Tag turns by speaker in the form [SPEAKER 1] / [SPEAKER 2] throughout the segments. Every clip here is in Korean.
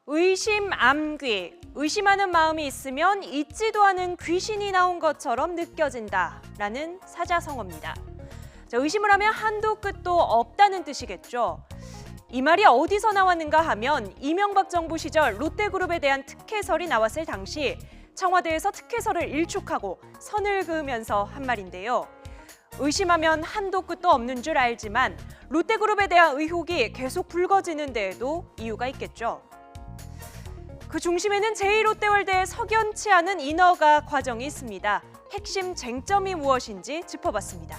[SPEAKER 1] 의심 암귀, 의심하는 마음이 있으면 잊지도 않은 귀신이 나온 것처럼 느껴진다라는 사자성어입니다. 의심을 하면 한도 끝도 없다는 뜻이겠죠. 이 말이 어디서 나왔는가 하면 이명박 정부 시절 롯데그룹에 대한 특혜설이 나왔을 당시 청와대에서 특혜설을 일축하고 선을 그으면서 한 말인데요. 의심하면 한도 끝도 없는 줄 알지만 롯데그룹에 대한 의혹이 계속 불거지는 데에도 이유가 있겠죠. 그 중심에는 제2롯데월드의 석연치 않은 인허가 과정이 있습니다. 핵심 쟁점이 무엇인지 짚어봤습니다.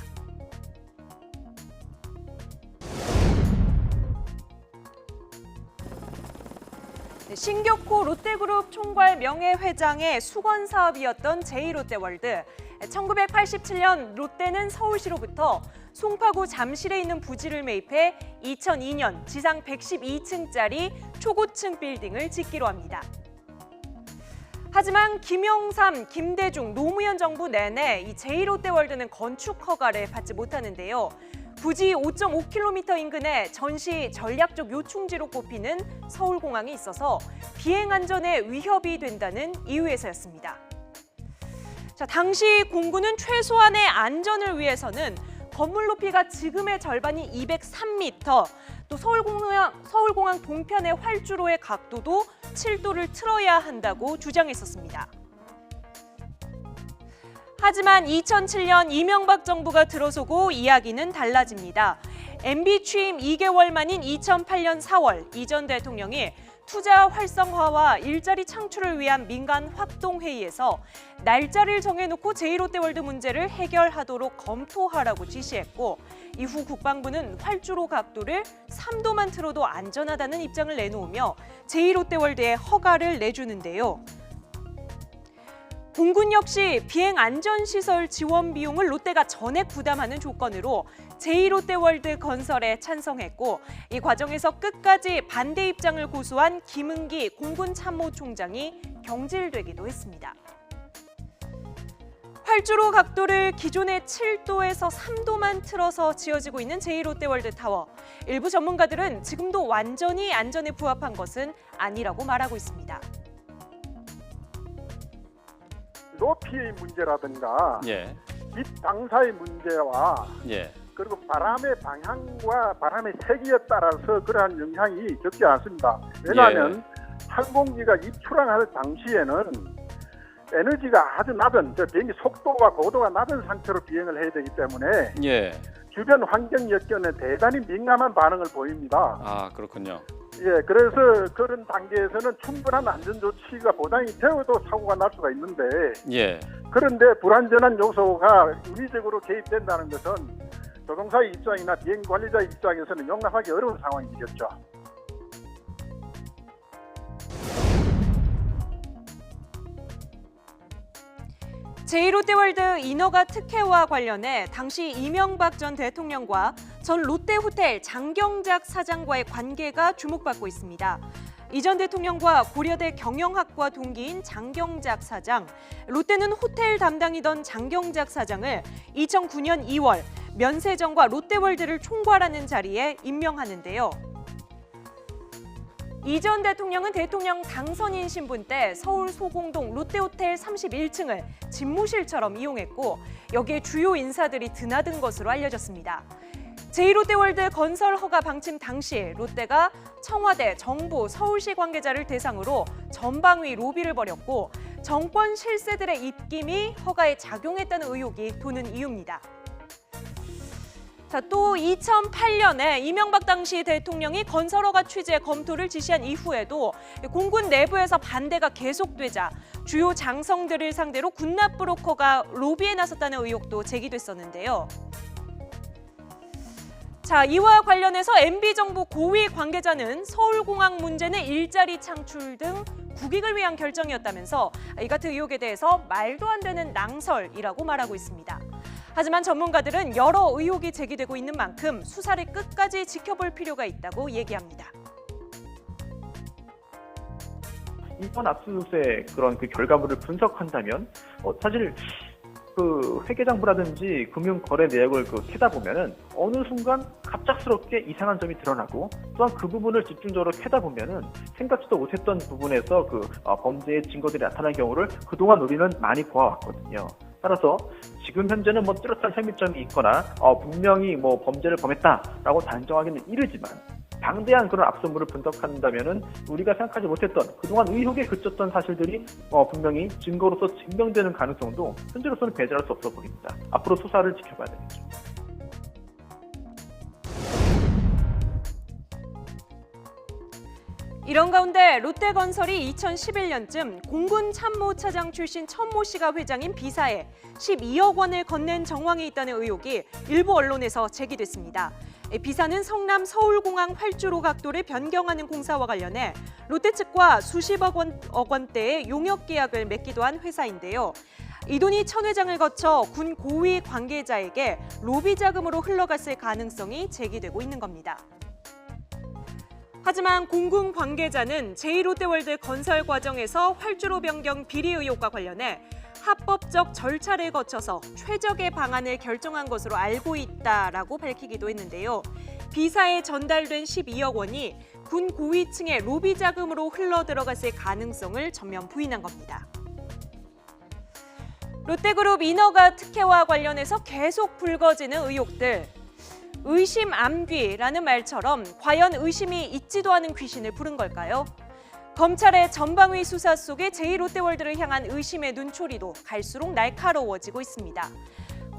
[SPEAKER 1] 신격호 롯데그룹 총괄 명예회장의 수건 사업이었던 제2롯데월드. 1987년 롯데는 서울시로부터 송파구 잠실에 있는 부지를 매입해 2002년 지상 112층짜리 초고층 빌딩을 짓기로 합니다. 하지만 김영삼, 김대중, 노무현 정부 내내 이 제2롯데월드는 건축 허가를 받지 못하는데요. 부지 5.5km 인근에 전시 전략적 요충지로 꼽히는 서울공항이 있어서 비행 안전에 위협이 된다는 이유에서였습니다. 당시 공군은 최소한의 안전을 위해서는 건물 높이가 지금의 절반이 203m, 또 서울공항 동편의 활주로의 각도도 7도를 틀어야 한다고 주장했었습니다. 하지만 2007년 이명박 정부가 들어서고 이야기는 달라집니다. MB 취임 2개월 만인 2008년 4월 이 전 대통령이 투자 활성화와 일자리 창출을 위한 민간 합동회의에서 날짜를 정해놓고 제2롯데월드 문제를 해결하도록 검토하라고 지시했고 이후 국방부는 활주로 각도를 3도만 틀어도 안전하다는 입장을 내놓으며 제2롯데월드에 허가를 내주는데요. 공군 역시 비행 안전시설 지원 비용을 롯데가 전액 부담하는 조건으로 제2롯데월드 건설에 찬성했고 이 과정에서 끝까지 반대 입장을 고수한 김은기 공군 참모총장이 경질되기도 했습니다. 활주로 각도를 기존의 7도에서 3도만 틀어서 지어지고 있는 제2롯데월드 타워. 일부 전문가들은 지금도 완전히 안전에 부합한 것은 아니라고 말하고 있습니다.
[SPEAKER 2] 높이의 문제라든가 빛 방사의 문제와 그리고 바람의 방향과 바람의 세기에 따라서 그러한 영향이 적지 않습니다. 왜냐하면 항공기가 입출항할 당시에는 에너지가 아주 낮은 비행기 속도와 고도가 낮은 상태로 비행을 해야 되기 때문에 주변 환경 여건에 대단히 민감한 반응을 보입니다.
[SPEAKER 3] 아, 그렇군요.
[SPEAKER 2] 그래서 그런 단계에서는 충분한 안전 조치가 보장이 되어도 사고가 날 수가 있는데 그런데 불안전한 요소가 인위적으로 개입된다는 것은 조종사의 입장이나 비행 관리자의 입장에서는 용납하기 어려운 상황이 되겠죠.
[SPEAKER 1] 제2롯데월드 인허가 특혜와 관련해 당시 이명박 전 대통령과 전 롯데호텔 장경작 사장과의 관계가 주목받고 있습니다. 이 전 대통령과 고려대 경영학과 동기인 장경작 사장, 롯데는 호텔 담당이던 장경작 사장을 2009년 2월 면세점과 롯데월드를 총괄하는 자리에 임명하는데요. 이 전 대통령은 대통령 당선인 신분 때 서울 소공동 롯데호텔 31층을 집무실처럼 이용했고 여기에 주요 인사들이 드나든 것으로 알려졌습니다. 제2롯데월드 건설 허가 방침 당시 롯데가 청와대, 정부, 서울시 관계자를 대상으로 전방위 로비를 벌였고 정권 실세들의 입김이 허가에 작용했다는 의혹이 도는 이유입니다. 또 2008년에 이명박 당시 대통령이 건설허가 취재 검토를 지시한 이후에도 공군 내부에서 반대가 계속되자 주요 장성들을 상대로 군납 브로커가 로비에 나섰다는 의혹도 제기됐었는데요. 이와 관련해서 MB정부 고위 관계자는 서울공항 문제는 일자리 창출 등 국익을 위한 결정이었다면서 이 같은 의혹에 대해서 말도 안 되는 낭설이라고 말하고 있습니다. 하지만 전문가들은 여러 의혹이 제기되고 있는 만큼 수사를 끝까지 지켜볼 필요가 있다고 얘기합니다.
[SPEAKER 4] 이번 압수수색 그런 그 결과물을 분석한다면 사실
[SPEAKER 3] 그 회계장부라든지 금융거래 내역을 캐다 보면은 어느 순간 갑작스럽게 이상한 점이 드러나고 또한 그 부분을 집중적으로 캐다 보면은 생각지도 못했던 부분에서 범죄의 증거들이 나타난 경우를 그동안 우리는 많이 보아왔거든요. 따라서 지금 현재는 뚜렷한 혐의점이 있거나 분명히 범죄를 범했다라고 단정하기는 이르지만 방대한 그런 압수물을 분석한다면은 우리가 생각하지 못했던 그동안 의혹에 그쳤던 사실들이 분명히 증거로서 증명되는 가능성도 현재로서는 배제할 수 없어 보입니다. 앞으로 수사를 지켜봐야 되겠죠.
[SPEAKER 1] 이런 가운데 롯데건설이 2011년쯤 공군 참모차장 출신 천모 씨가 회장인 B사에 12억 원을 건넨 정황이 있다는 의혹이 일부 언론에서 제기됐습니다. B사는 성남 서울공항 활주로 각도를 변경하는 공사와 관련해 롯데 측과 수십억 원대의 용역 계약을 맺기도 한 회사인데요. 이 돈이 천 회장을 거쳐 군 고위 관계자에게 로비 자금으로 흘러갔을 가능성이 제기되고 있는 겁니다. 하지만 공군 관계자는 제2롯데월드 건설 과정에서 활주로 변경 비리 의혹과 관련해 합법적 절차를 거쳐서 최적의 방안을 결정한 것으로 알고 있다라고 밝히기도 했는데요. B사에 전달된 12억 원이 군 고위층의 로비 자금으로 흘러들어갔을 가능성을 전면 부인한 겁니다. 롯데그룹 인허가 특혜와 관련해서 계속 불거지는 의혹들. 의심 암귀라는 말처럼 과연 의심이 있지도 않은 귀신을 부른 걸까요? 검찰의 전방위 수사 속에 제2롯데월드를 향한 의심의 눈초리도 갈수록 날카로워지고 있습니다.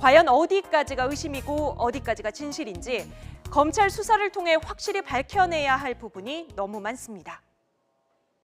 [SPEAKER 1] 과연 어디까지가 의심이고 어디까지가 진실인지 검찰 수사를 통해 확실히 밝혀내야 할 부분이 너무 많습니다.